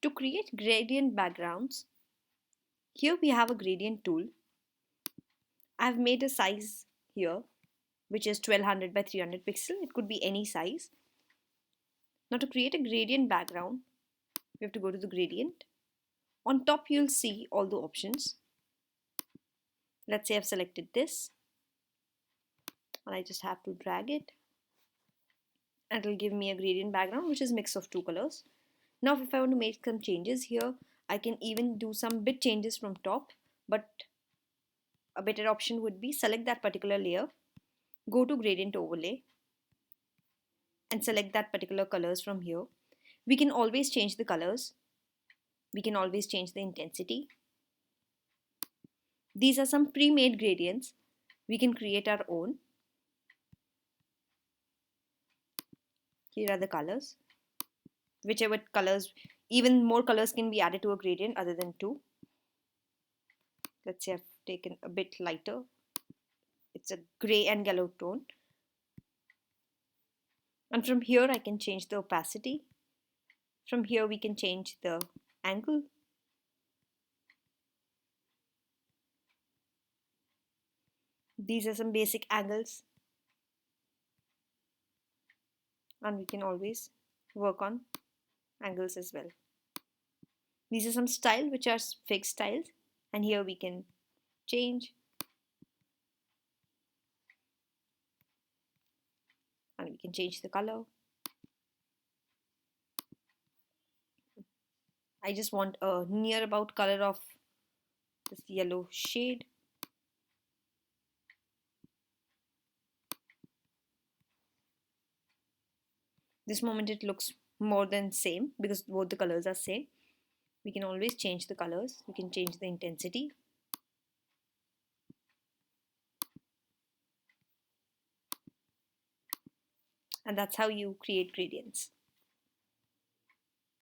To create gradient backgrounds, here we have a gradient tool. I've made a size here which is 1200 by 300 pixel. It could be any size. Now to create a gradient background, we have to go to the gradient. On top you'll see all the options. Let's say I've selected this and I just have to drag it and it'll give me a gradient background which is a mix of two colors. Now if I want to make some changes here, I can even do some bit changes from top, but a better option would be select that particular layer, go to gradient overlay and select that particular colors from here. We can always change the colors. We can always change the intensity. These are some pre-made gradients. We can create our own. Here are the colors. Whichever colors, even more colors can be added to a gradient other than two. Let's say I've taken a bit lighter. It's a gray and yellow tone. And from here I can change the opacity. From here we can change the angle. These are some basic angles. And we can always work on angles as well. These are some style which are fixed styles, and here we can change and we can change the color. I just want a near about color of this yellow shade. This moment it looks more than same because both the colors are same. We can always change the colors. We can change the intensity. And that's how you create gradients.